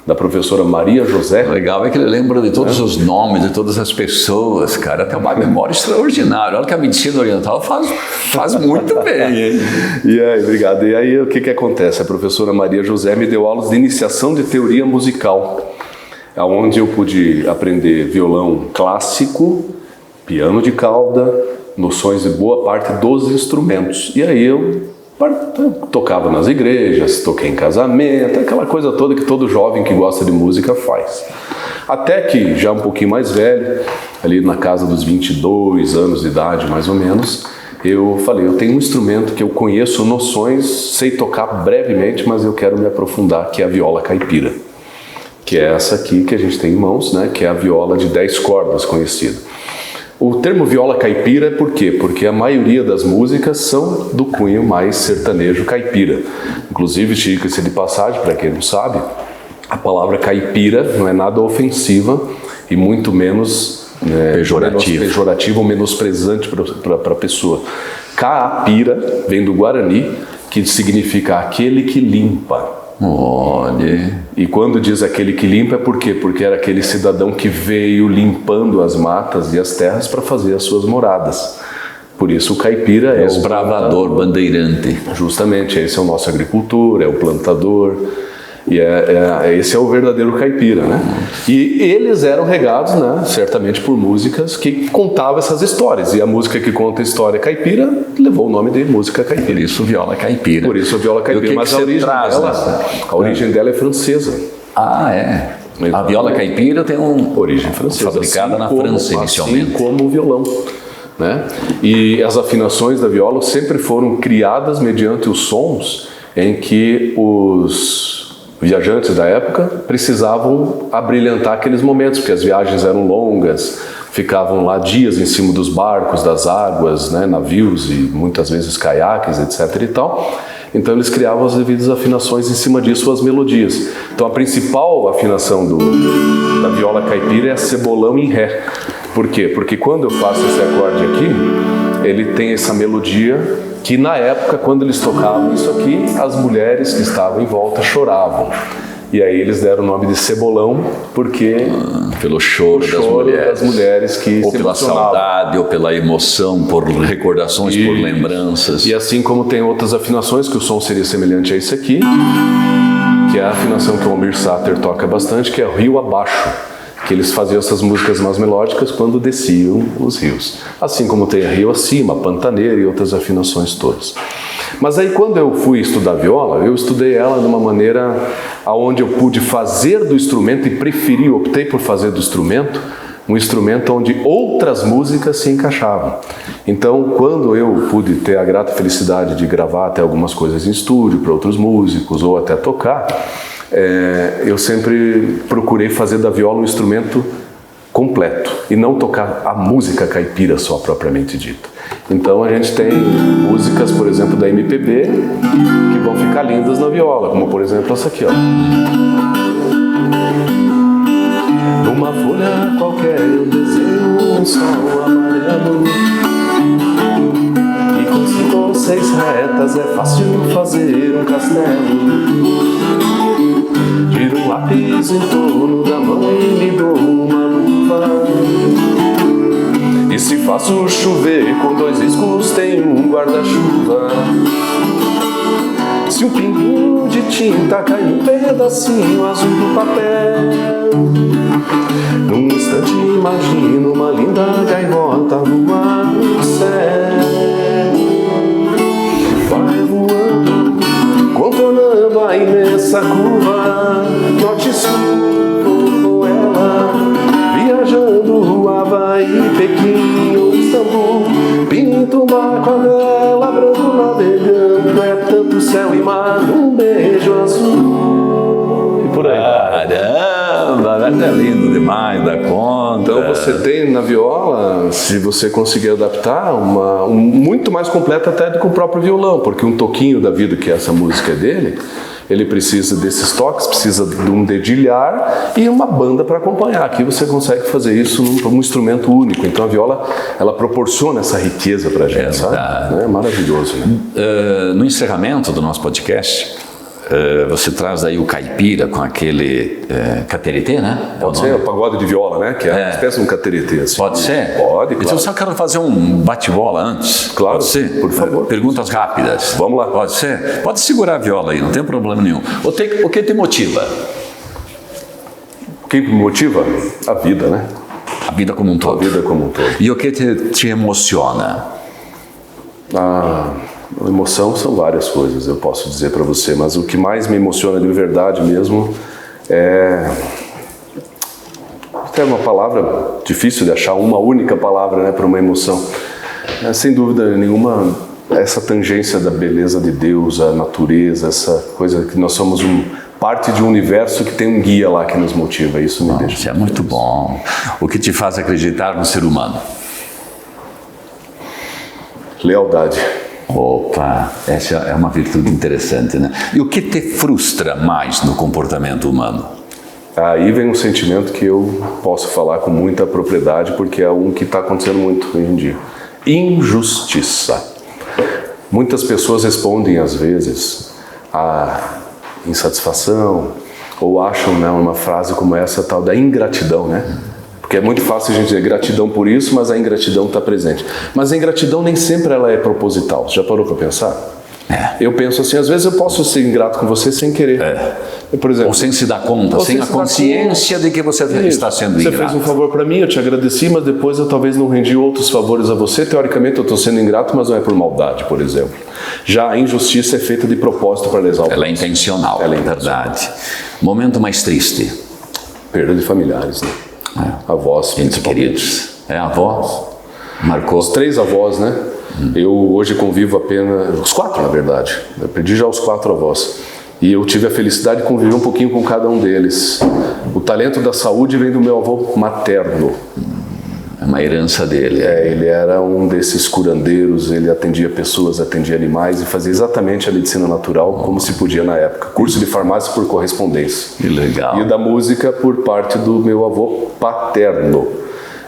da professora Maria José. O legal é que ele lembra de todos os nomes, de todas as pessoas, cara, tem uma memória extraordinária. Olha que a medicina oriental faz muito bem, hein? E aí, obrigado. E aí, o que acontece? A professora Maria José me deu aulas de iniciação de teoria musical, onde eu pude aprender violão clássico, piano de cauda, noções de boa parte dos instrumentos. E aí eu tocava nas igrejas, toquei em casamento, aquela coisa toda que todo jovem que gosta de música faz. Até que, já um pouquinho mais velho, ali na casa dos 22 anos de idade, mais ou menos, eu falei, eu tenho um instrumento que eu conheço noções, sei tocar brevemente, mas eu quero me aprofundar, que é a viola caipira. Que é essa aqui que a gente tem em mãos, né? Que é a viola de 10 cordas conhecida. O termo viola caipira é por quê? Porque a maioria das músicas são do cunho mais sertanejo caipira. Inclusive, diga-se de passagem, para quem não sabe, a palavra caipira não é nada ofensiva e muito menos pejorativa ou menosprezante para a pessoa. Caipira vem do Guarani, que significa aquele que limpa. Olha. E quando diz aquele que limpa é por quê? Porque era aquele cidadão que veio limpando as matas e as terras para fazer as suas moradas. Por isso o caipira é o bravador, bandeirante. Justamente, esse é o nosso agricultor, é o plantador. E esse é o verdadeiro caipira, né? E eles eram regados, né, certamente por músicas que contavam essas histórias. E a música que conta a história caipira levou o nome de música caipira. Por isso viola caipira. Por isso a viola caipira. Mas a origem dela é francesa. Ah, é? A viola caipira tem uma origem francesa. Fabricada assim na França inicialmente. Assim como o violão. Né? E as afinações da viola sempre foram criadas mediante os sons em que os viajantes da época precisavam abrilhantar aqueles momentos, porque as viagens eram longas, ficavam lá dias em cima dos barcos, das águas, né, navios e muitas vezes caiaques, etc. e tal. Então eles criavam as devidas afinações em cima disso, as melodias. Então a principal afinação da viola caipira é a cebolão em ré. Por quê? Porque quando eu faço esse acorde aqui, ele tem essa melodia que na época, quando eles tocavam isso aqui, as mulheres que estavam em volta choravam. E aí eles deram o nome de cebolão, porque pelo choro das mulheres que ou pela saudade, ou pela emoção, por recordações, por lembranças. E assim como tem outras afinações, que o som seria semelhante a esse aqui, que é a afinação que o Almir Sater toca bastante, que é o rio abaixo, que eles faziam essas músicas mais melódicas quando desciam os rios. Assim como tem a rio acima, a pantaneira e outras afinações todas. Mas aí quando eu fui estudar viola, eu estudei ela de uma maneira onde eu pude fazer do instrumento e optei por fazer do instrumento um instrumento onde outras músicas se encaixavam. Então, quando eu pude ter a grata felicidade de gravar até algumas coisas em estúdio para outros músicos ou até tocar, eu sempre procurei fazer da viola um instrumento completo e não tocar a música caipira só propriamente dita. Então a gente tem músicas, por exemplo, da MPB que vão ficar lindas na viola, como por exemplo essa aqui, ó. Numa folha qualquer eu desenho um sol amarelo, e com 5 ou 6 retas é fácil fazer um castelo. Tiro um lápis em torno da mão e me dou uma luva, e se faço chover com 2 riscos tenho um guarda-chuva. Se um pinguinho de tinta cai num pedacinho azul do papel, num instante imagino uma linda gaivota voar no céu. Vai voando, contornando a imensa curva, norte e sul com ela, viajando Havaí, Pequim ou Istambul. Pinto uma aquarela, branco navegando, é tanto céu e mar, um beijo azul. E por aí. Caramba, é lindo demais da conta. Então você tem na viola, se você conseguir adaptar, muito mais completa até do que o próprio violão, porque um toquinho da vida, que essa música é dele, ele precisa desses toques, precisa de um dedilhar e uma banda para acompanhar. Aqui você consegue fazer isso num instrumento único. Então a viola, ela proporciona essa riqueza para a gente, sabe? É maravilhoso, né? No encerramento do nosso podcast, você traz aí o caipira com aquele cateretê, né? Pode ser o pagode de viola, né? Que é uma espécie de um cateretê. Assim. Pode ser? Pode, claro. Então só quero fazer um bate-bola antes. Claro, pode ser? Por favor. Perguntas rápidas. Vamos lá. Pode ser? Pode segurar a viola aí, não tem problema nenhum. O que te motiva? O que me motiva? A vida, né? A vida como um todo. A vida como um todo. E o que te emociona? A emoção são várias coisas, eu posso dizer para você, mas o que mais me emociona de verdade mesmo é até uma palavra difícil de achar, uma única palavra, né, para uma emoção. Sem dúvida nenhuma, essa tangência da beleza de Deus, a natureza, essa coisa que nós somos parte de um universo que tem um guia lá que nos motiva. Isso me deixa. Isso é muito bom. O que te faz acreditar no ser humano? Lealdade. Opa, essa é uma virtude interessante, né? E o que te frustra mais no comportamento humano? Aí vem um sentimento que eu posso falar com muita propriedade, porque é um que está acontecendo muito hoje em dia. Injustiça. Muitas pessoas respondem, às vezes, a insatisfação, ou acham, né, uma frase como essa, tal da ingratidão, né? Porque é muito fácil a gente dizer gratidão por isso, mas a ingratidão está presente. Mas a ingratidão nem sempre ela é proposital. Já parou para pensar? Eu penso assim, às vezes eu posso ser ingrato com você sem querer. Por exemplo, ou sem se dar conta, sem a consciência de que você está sendo ingrato. Você fez um favor para mim, eu te agradeci, mas depois eu talvez não rendi outros favores a você. Teoricamente eu estou sendo ingrato, mas não é por maldade, por exemplo. Já a injustiça é feita de propósito para lesar o Ela é intencional, ela é verdade. Momento mais triste. Perda de familiares, né? Avós, Entes queridos. Avós. Marcou. Os 3 avós, né? Eu hoje convivo apenas... Os 4, na verdade. Eu perdi já os 4 avós. E eu tive a felicidade de conviver um pouquinho com cada um deles. O talento da saúde vem do meu avô materno. É uma herança dele. Ele era um desses curandeiros, ele atendia pessoas, atendia animais e fazia exatamente a medicina natural como se podia na época. Curso de farmácia por correspondência. Que legal. E da música por parte do meu avô paterno.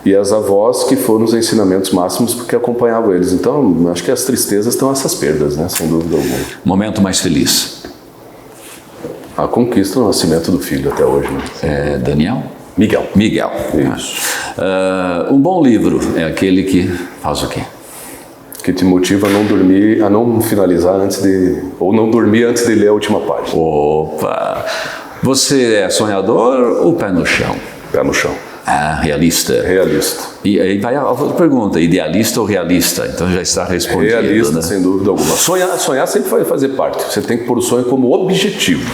E as avós que foram os ensinamentos máximos porque acompanhavam eles. Então, acho que as tristezas estão essas perdas, né? Sem dúvida alguma. Momento mais feliz. A conquista do nascimento do filho até hoje, né? Daniel? Miguel. Miguel. Isso. Um bom livro é aquele que faz o quê? Que te motiva a não dormir, a não finalizar antes de... Ou não dormir antes de ler a última página. Opa! Você é sonhador ou pé no chão? Pé no chão. Realista. Realista. E aí vai a outra pergunta, idealista ou realista? Então já está respondido, realista, né? Sem dúvida alguma. Sonhar sempre vai fazer parte. Você tem que pôr o sonho como objetivo.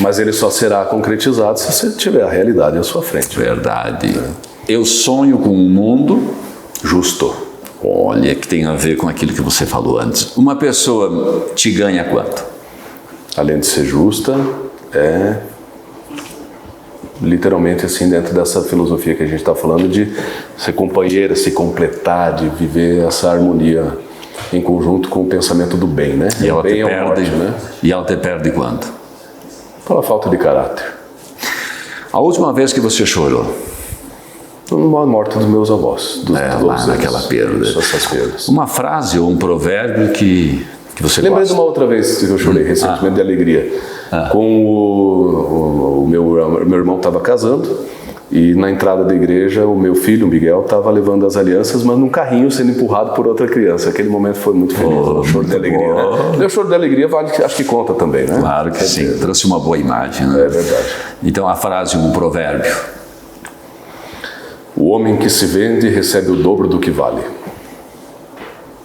Mas ele só será concretizado se você tiver a realidade à sua frente. Verdade. Eu sonho com um mundo justo. Olha, que tem a ver com aquilo que você falou antes. Uma pessoa te ganha quanto? Além de ser justa, literalmente assim, dentro dessa filosofia que a gente está falando, de ser companheira, se completar, de viver essa harmonia em conjunto com o pensamento do bem, né? E ela, bem te perde, morte, né? E ela te perde quanto? Pela falta de caráter. A última vez que você chorou? Uma morte dos meus avós. Lá naquela perda. Essas perdas. Uma frase ou um provérbio que você Lembrei gosta? de uma outra vez que eu chorei recentemente de alegria. Com o meu irmão estava casando e na entrada da igreja o meu filho, o Miguel, estava levando as alianças, mas num carrinho sendo empurrado por outra criança. Aquele momento foi muito feliz, o choro de alegria. Né? O choro de alegria vale, acho que conta também, né? Claro que sim, trouxe uma boa imagem. Né? É verdade. Então a frase, um provérbio. O homem que se vende recebe o dobro do que vale.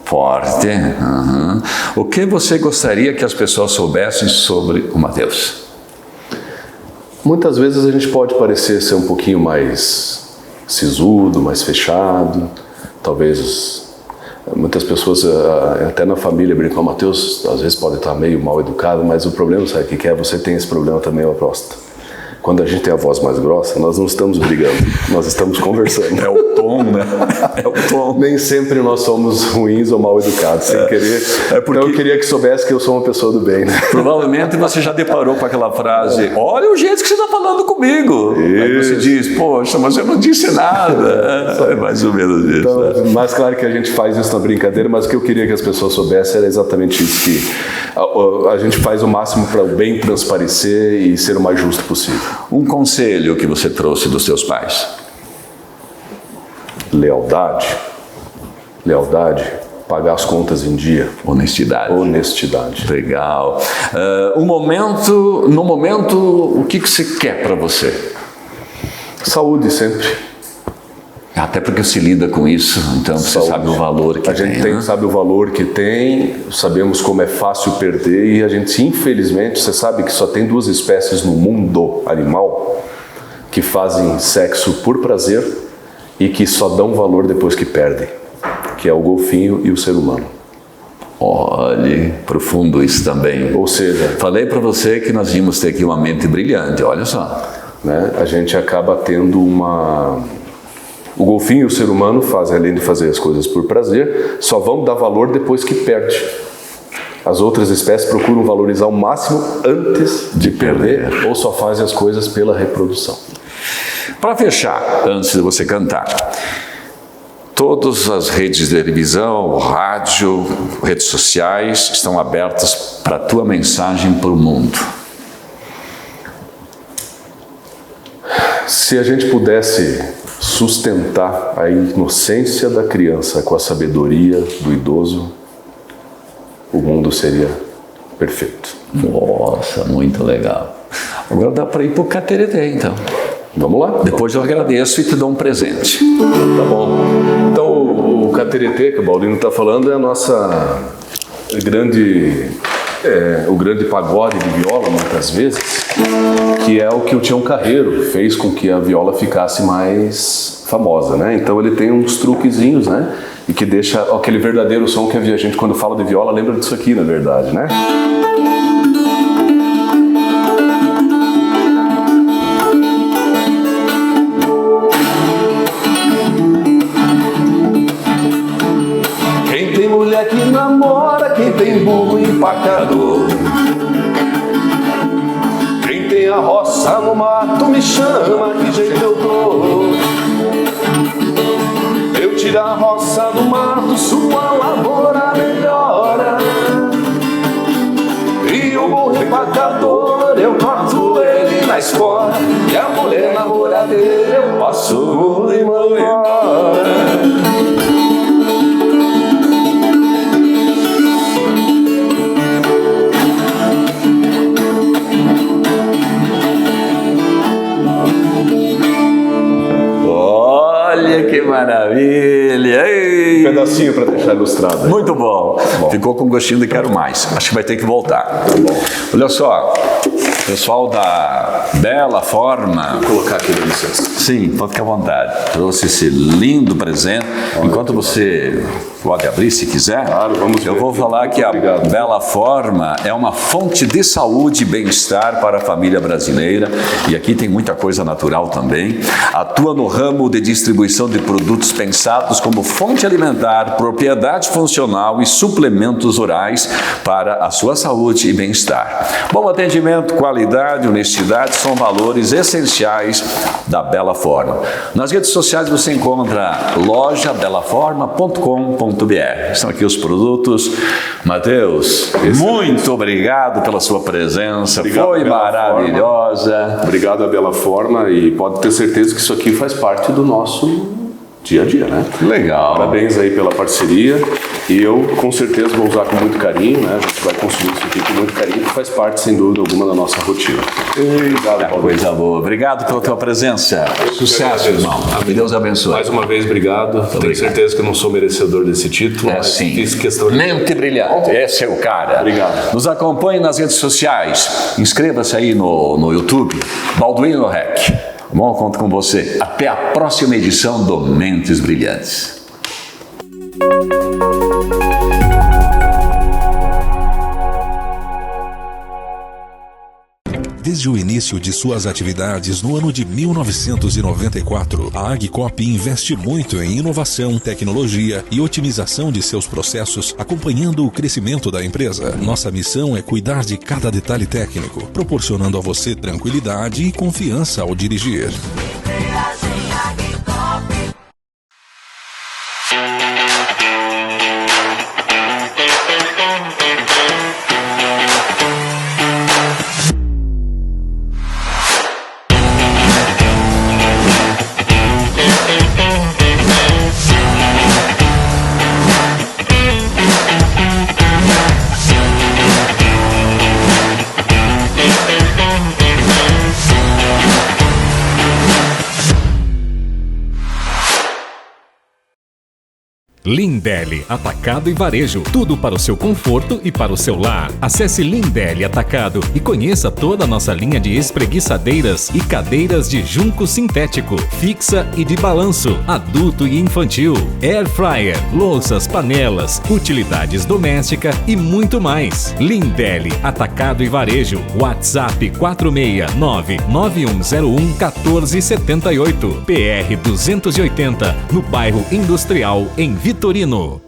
Forte. Uhum. O que você gostaria que as pessoas soubessem sobre o Mateus? Muitas vezes a gente pode parecer ser um pouquinho mais sisudo, mais fechado. Talvez muitas pessoas, até na família, brincam, o Mateus às vezes pode estar meio mal educado, mas o problema, sabe o que é? Você tem esse problema também, a próstata. Quando a gente tem a voz mais grossa, nós não estamos brigando, nós estamos conversando. É o tom, né? É o tom. Nem sempre nós somos ruins ou mal educados, sem querer. Porque... Então eu queria que soubesse que eu sou uma pessoa do bem, né? Provavelmente você já deparou com aquela frase, olha o jeito que você está falando comigo. Isso. Aí você diz, poxa, mas eu não disse nada. É mais ou menos isso. Então, mas claro que a gente faz isso na brincadeira, mas o que eu queria que as pessoas soubessem era exatamente isso, que a gente faz o máximo para o bem transparecer e ser o mais justo possível. Um conselho que você trouxe dos seus pais? Lealdade. Lealdade. Pagar as contas em dia. Honestidade. Honestidade. Legal. No momento, o que você quer para você? Saúde sempre. Até porque se lida com isso, então você sabe o valor que tem. A gente sabe o valor que tem, sabemos como é fácil perder e a gente, infelizmente, você sabe que só tem 2 espécies no mundo animal, que fazem sexo por prazer e que só dão valor depois que perdem, que é o golfinho e o ser humano. Olha, profundo isso também. Ou seja, falei para você que nós íamos ter aqui uma mente brilhante, olha só. Né, a gente acaba tendo uma... O golfinho e o ser humano fazem, além de fazer as coisas por prazer, só vão dar valor depois que perde. As outras espécies procuram valorizar o máximo antes de perder, ou só fazem as coisas pela reprodução. Para fechar, antes de você cantar, todas as redes de televisão, rádio, redes sociais estão abertas para a tua mensagem para o mundo. Se a gente pudesse sustentar a inocência da criança com a sabedoria do idoso, o mundo seria perfeito. Nossa, muito legal. Agora dá para ir para o Cateretê, então. Vamos lá? Depois eu agradeço e te dou um presente. Tá bom. Então, o Cateretê, que o Baldino está falando, é a nossa o grande pagode de viola, muitas vezes, que é o que o Tião Carreiro fez com que a viola ficasse mais famosa, né? Então ele tem uns truquezinhos, né? E que deixa aquele verdadeiro som que a gente, quando fala de viola, lembra disso aqui, na verdade, né? Quem tem mulher que namora, quem tem burro empacador, quem tem a roça no mato me chama, que jeito eu tô. Eu tiro a roça do mato, sua lavoura melhora. E o burro empacador, eu corto ele na espora. E a mulher namoradeira, eu passo o limão embora. Olha que maravilha! Ei. Um pedacinho para deixar ilustrado. Muito bom. Ficou com gostinho de quero mais. Acho que vai ter que voltar. Tá bom. Olha só, pessoal da Bela Forma. Vou colocar aqui, dá licença. Sim, pode ficar à vontade. Trouxe esse lindo presente. Enquanto você pode abrir se quiser, claro, vamos ver. Eu vou falar que a Bela Forma é uma fonte de saúde e bem-estar para a família brasileira. E aqui tem muita coisa natural também. Atua no ramo de distribuição de produtos pensados como fonte alimentar, propriedade funcional e suplementos orais para a sua saúde e bem-estar. Bom atendimento, qualidade, honestidade são valores essenciais da Bela Forma. Nas redes sociais você encontra lojabelaforma.com.br. Estão aqui os produtos. Mateus, muito obrigado pela sua presença. Obrigado, foi maravilhosa. Obrigado a Bela Forma, e pode ter certeza que isso aqui faz parte do nosso dia a dia, né? Legal. Parabéns aí pela parceria, e eu com certeza vou usar com muito carinho, né? A gente vai consumir isso aqui com muito carinho, que faz parte, sem dúvida alguma, da nossa rotina. Obrigado, Paulo. Coisa boa. Obrigado pela tua presença. Sucesso, irmão. Que Deus abençoe. Mais uma vez, obrigado. Tenho certeza que eu não sou merecedor desse título, mas sim. fiz questão de... Mente brilhante. Esse é o cara. Obrigado. Nos acompanhe nas redes sociais. Inscreva-se aí no YouTube. Balduino Rec. Bom, eu conto com você. Até a próxima edição do Mentes Brilhantes. Desde o início de suas atividades no ano de 1994, a Agcop investe muito em inovação, tecnologia e otimização de seus processos, acompanhando o crescimento da empresa. Nossa missão é cuidar de cada detalhe técnico, proporcionando a você tranquilidade e confiança ao dirigir. Lindelli Atacado e Varejo, tudo para o seu conforto e para o seu lar. Acesse Lindelli Atacado e conheça toda a nossa linha de espreguiçadeiras e cadeiras de junco sintético, fixa e de balanço, adulto e infantil, air fryer, louças, panelas, utilidades domésticas e muito mais. Lindelli Atacado e Varejo, WhatsApp 469-9101-1478, PR 280, no bairro Industrial, em Vitorino.